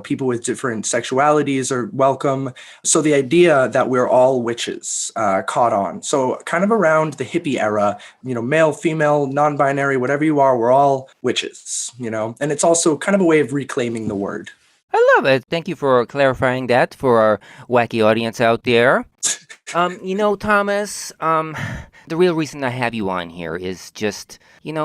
people with different sexualities are welcome. So the idea that we're all witches caught on. So kind of around the hippie era, male, female, non-binary, whatever you are, we're all witches, and it's also kind of a way of reclaiming the word. I love it. Thank you for clarifying that for our wacky audience out there. Thomas, the real reason I have you on here is just,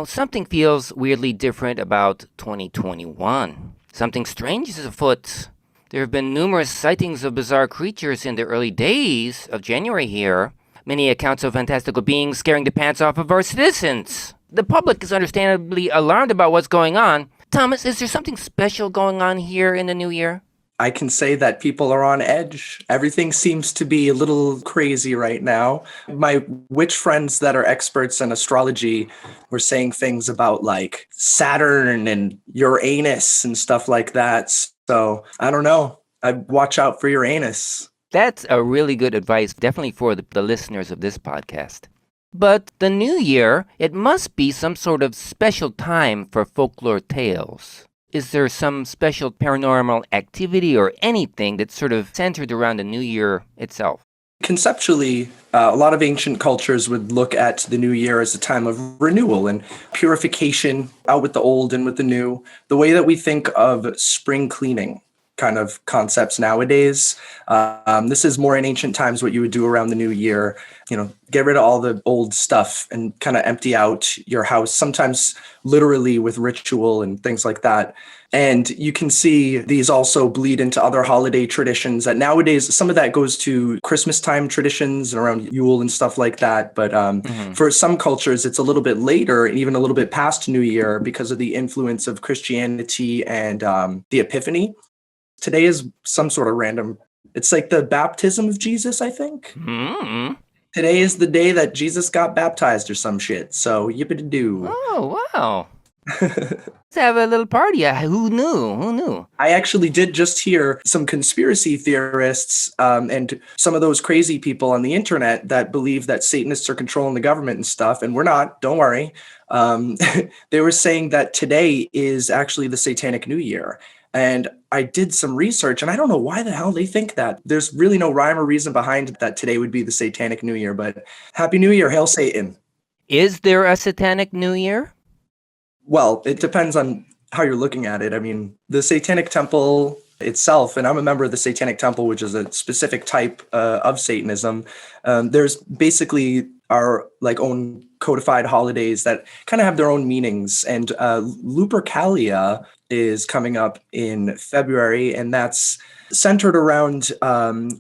something feels weirdly different about 2021. Something strange is afoot. There have been numerous sightings of bizarre creatures in the early days of January here. Many accounts of fantastical beings scaring the pants off of our citizens. The public is understandably alarmed about what's going on. Thomas, is there something special going on here in the new year? I can say that people are on edge. Everything seems to be a little crazy right now. My witch friends that are experts in astrology were saying things about like Saturn and Uranus and stuff like that. So I don't know. I'd watch out for Uranus. That's a really good advice, definitely for the listeners of this podcast. But the new year, it must be some sort of special time for folklore tales. Is there some special paranormal activity or anything that's sort of centered around the new year itself? Conceptually, a lot of ancient cultures would look at the new year as a time of renewal and purification, out with the old and with the new. The way that we think of spring cleaning kind of concepts nowadays. This is more in ancient times what you would do around the new year. Get rid of all the old stuff and kind of empty out your house, sometimes literally with ritual and things like that. And you can see these also bleed into other holiday traditions that nowadays, some of that goes to Christmas time traditions and around Yule and stuff like that. But for some cultures, it's a little bit later and even a little bit past New Year because of the influence of Christianity and the Epiphany. Today is some sort of random, it's like the baptism of Jesus, I think. Mm-hmm. Today is the day that Jesus got baptized or some shit. So yippity-doo. Oh, wow. Let's have a little party. Who knew? I actually did just hear some conspiracy theorists and some of those crazy people on the internet that believe that Satanists are controlling the government and stuff. And we're not, don't worry. They were saying that today is actually the Satanic New Year. And I did some research, and I don't know why the hell they think that. There's really no rhyme or reason behind that today would be the Satanic New Year, but Happy New Year, hail Satan. Is there a Satanic New Year? Well, it depends on how you're looking at it. I mean, the Satanic Temple itself, and I'm a member of the Satanic Temple, which is a specific type of Satanism. There's basically our own codified holidays that kind of have their own meanings. And Lupercalia is coming up in February, and that's centered around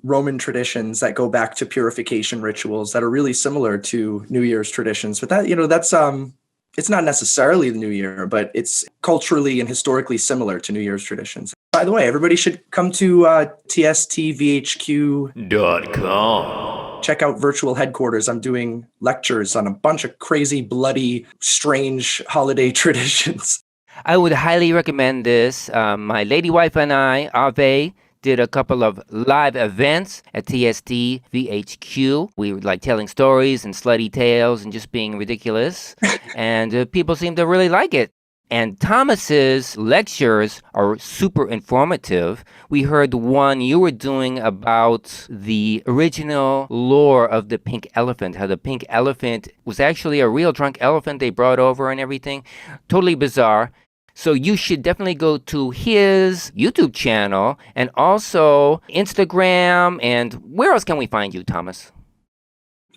Roman traditions that go back to purification rituals that are really similar to New Year's traditions. But that, that's it's not necessarily the New Year, but it's culturally and historically similar to New Year's traditions. By the way, everybody should come to tstvhq.com. Check out virtual headquarters. I'm doing lectures on a bunch of crazy, bloody, strange holiday traditions. I would highly recommend this. My lady wife and I, Ave, did a couple of live events at TST-VHQ. We were telling stories and slutty tales and just being ridiculous. And people seem to really like it. And Thomas's lectures are super informative. We heard one you were doing about the original lore of the pink elephant, how the pink elephant was actually a real drunk elephant they brought over and everything. Totally bizarre. So you should definitely go to his YouTube channel and also Instagram. And where else can we find you, Thomas?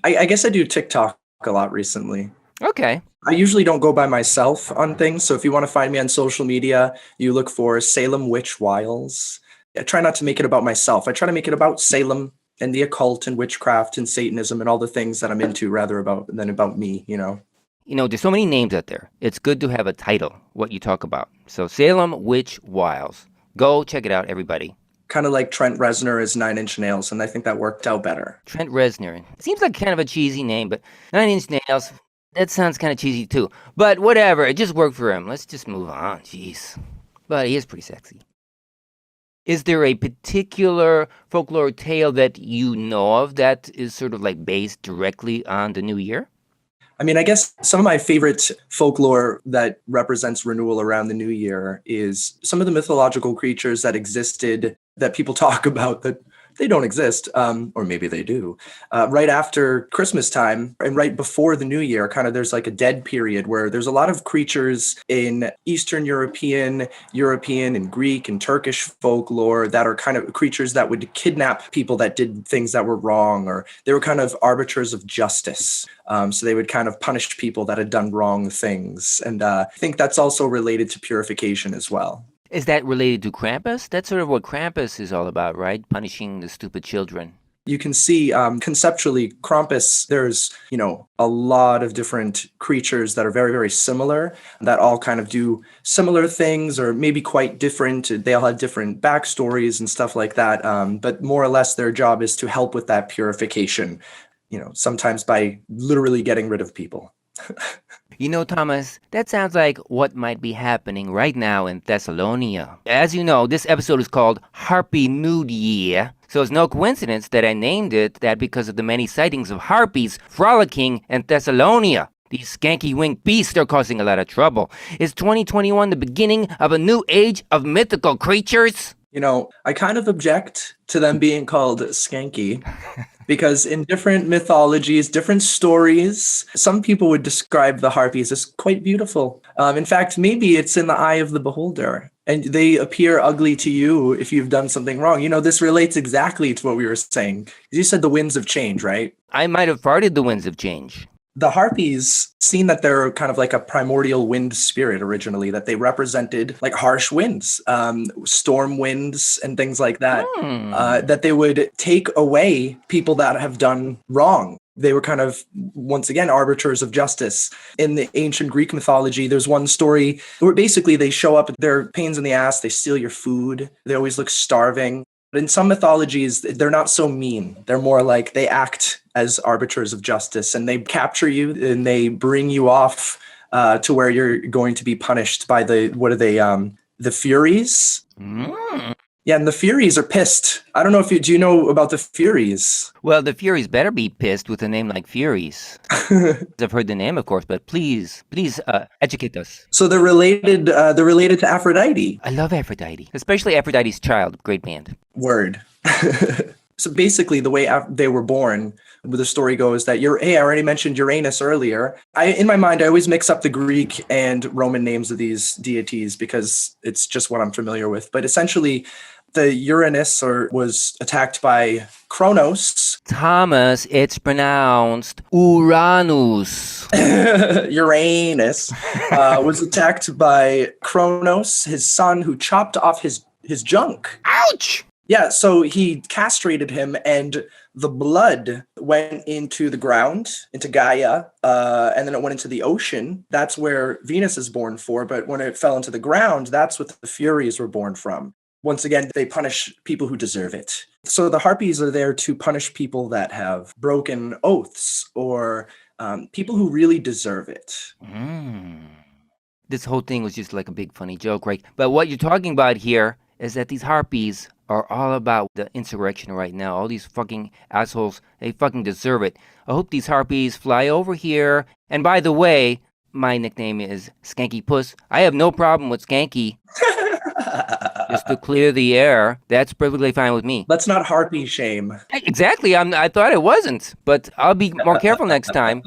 I guess I do TikTok a lot recently. Okay. I usually don't go by myself on things. So if you want to find me on social media, you look for Salem Witch Wiles. I try not to make it about myself. I try to make it about Salem and the occult and witchcraft and Satanism and all the things that I'm into rather than about me, there's so many names out there. It's good to have a title, what you talk about. So Salem Witch Wiles. Go check it out, everybody. kind of like Trent Reznor as Nine Inch Nails, and I think that worked out better. Trent Reznor. Seems like kind of a cheesy name, but 9 Inch Nails, that sounds kind of cheesy too. But whatever, it just worked for him. Let's just move on, jeez. But he is pretty sexy. Is there a particular folklore tale that you know of that is sort of like based directly on the new year? I mean, I guess some of my favorite folklore that represents renewal around the new year is some of the mythological creatures that existed that people talk about that they don't exist, or maybe they do, right after Christmas time and right before the new year. Kind of there's like a dead period where there's a lot of creatures in Eastern European, and Greek and Turkish folklore that are kind of creatures that would kidnap people that did things that were wrong, or they were kind of arbiters of justice. So they would kind of punish people that had done wrong things. And I think that's also related to purification as well. Is that related to Krampus? That's sort of what Krampus is all about, right? Punishing the stupid children. You can see conceptually, Krampus, there's, a lot of different creatures that are very, very similar, that all kind of do similar things or maybe quite different. They all have different backstories and stuff like that. But more or less, their job is to help with that purification, sometimes by literally getting rid of people. Thomas, that sounds like what might be happening right now in Thessalonia. As you know, this episode is called HARPY NEWD YEAH, so it's no coincidence that I named it that because of the many sightings of harpies frolicking in Thessalonia. These skanky-winged beasts are causing a lot of trouble. Is 2021 the beginning of a new age of mythical creatures? I kind of object to them being called skanky. Because in different mythologies, different stories, some people would describe the harpies as quite beautiful. In fact, maybe it's in the eye of the beholder, and they appear ugly to you if you've done something wrong. This relates exactly to what we were saying. You said the winds of change, right? I might have farted the winds of change. The harpies, seen that they're kind of like a primordial wind spirit originally, that they represented like harsh winds, storm winds and things like that, that they would take away people that have done wrong. They were kind of, once again, arbiters of justice. In the ancient Greek mythology, there's one story where basically they show up, they're pains in the ass, they steal your food, they always look starving. But in some mythologies, they're not so mean. They're more like they act as arbiters of justice, and they capture you and they bring you off to where you're going to be punished by the Furies? Yeah, and the Furies are pissed. I don't know if do you know about the Furies? Well, the Furies better be pissed with a name like Furies. I've heard the name, of course, but please, educate us. So they're related to Aphrodite. I love Aphrodite, especially Aphrodite's Child. Great band. Word. So basically, the way they were born, the story goes that I already mentioned Uranus earlier. In my mind, I always mix up the Greek and Roman names of these deities because it's just what I'm familiar with. But essentially, the Uranus was attacked by Kronos. Thomas, it's pronounced Uranus. Uranus was attacked by Kronos, his son, who chopped off his junk. Ouch! Yeah, so he castrated him, and the blood went into the ground, into Gaia, and then it went into the ocean. That's where Venus is born for, but when it fell into the ground, that's what the Furies were born from. Once again, they punish people who deserve it. So the harpies are there to punish people that have broken oaths, or people who really deserve it. This whole thing was just like a big funny joke, right? But what you're talking about here is that these harpies are all about the insurrection right now. All these fucking assholes, they fucking deserve it. I hope these harpies fly over here. And by the way, my nickname is Skanky Puss. I have no problem with Skanky. Just to clear the air, that's perfectly fine with me. Let's not harpy shame. Exactly, I thought it wasn't, but I'll be more careful next time.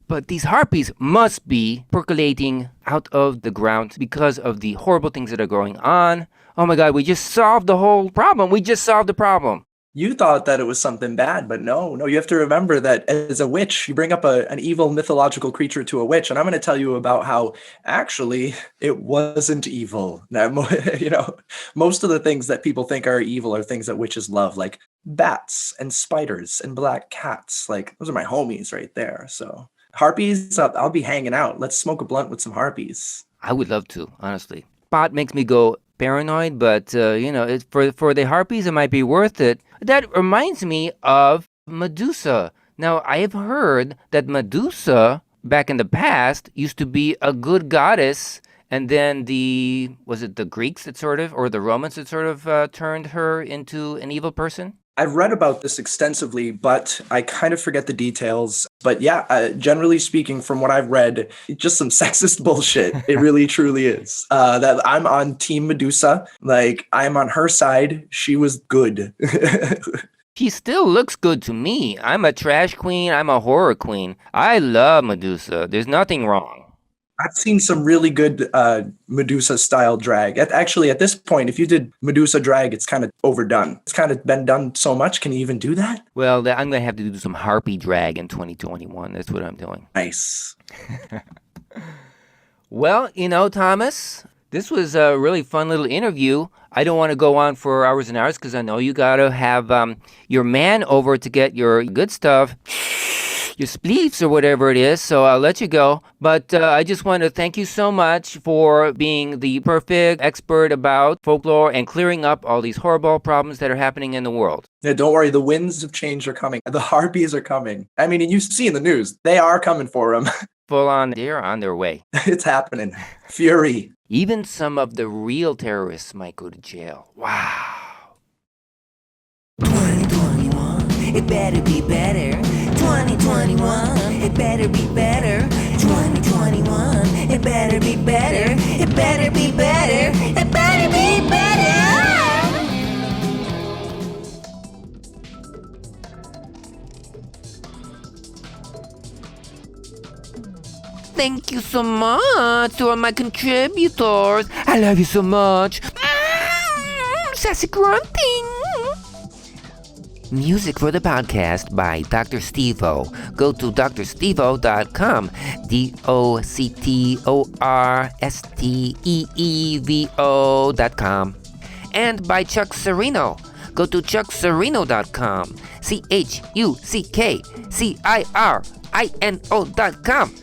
But these harpies must be percolating out of the ground because of the horrible things that are going on. Oh my God, we just solved the whole problem. We just solved the problem. You thought that it was something bad, but no, you have to remember that as a witch, you bring up an evil mythological creature to a witch, and I'm going to tell you about how actually it wasn't evil. Now, most of the things that people think are evil are things that witches love, like bats and spiders and black cats. Like, those are my homies right there. So harpies, I'll be hanging out. Let's smoke a blunt with some harpies. I would love to, honestly. Pot makes me go, paranoid, but for the harpies, it might be worth it. That reminds me of Medusa. Now, I have heard that Medusa, back in the past, used to be a good goddess, and then was it the Greeks that or the Romans that turned her into an evil person? I've read about this extensively, but I kind of forget the details. But yeah, generally speaking, from what I've read, just some sexist bullshit. It really, truly is. That I'm on Team Medusa. Like, I'm on her side. She was good. She still looks good to me. I'm a trash queen. I'm a horror queen. I love Medusa. There's nothing wrong. I've seen some really good Medusa-style drag. Actually, at this point, if you did Medusa drag, it's kind of overdone. It's kind of been done so much. Can you even do that? Well, I'm going to have to do some harpy drag in 2021. That's what I'm doing. Nice. Well, Thomas, this was a really fun little interview. I don't want to go on for hours and hours because I know you got to have your man over to get your good stuff. Your spleefs or whatever it is, so I'll let you go. But I just want to thank you so much for being the perfect expert about folklore and clearing up all these horrible problems that are happening in the world. Yeah, don't worry, the winds of change are coming. The harpies are coming. I mean, you see in the news, they are coming for them. Full on, they're on their way. It's happening. Fury. Even some of the real terrorists might go to jail. Wow. 2021, it better be better. 2021, it better be better. 2021, it better be better. It better be better. It better be better. Thank you so much to all my contributors. I love you so much. Sassy grunting. Music for the podcast by Dr. Stevo. Go to drstevo.com, DoctorSteevo.com. And by Chuck Serino. Go to chuckserino.com, ChuckCirino.com.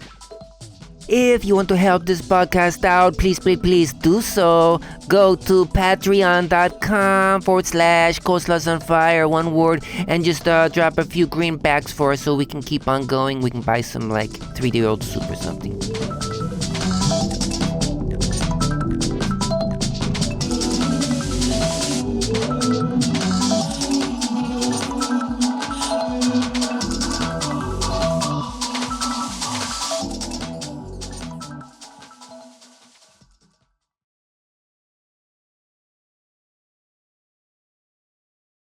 If you want to help this podcast out, please do so. Go to patreon.com/Coastlands on Fire, one word, and just drop a few greenbacks for us so we can keep on going. We can buy some 3-day-old soup or something.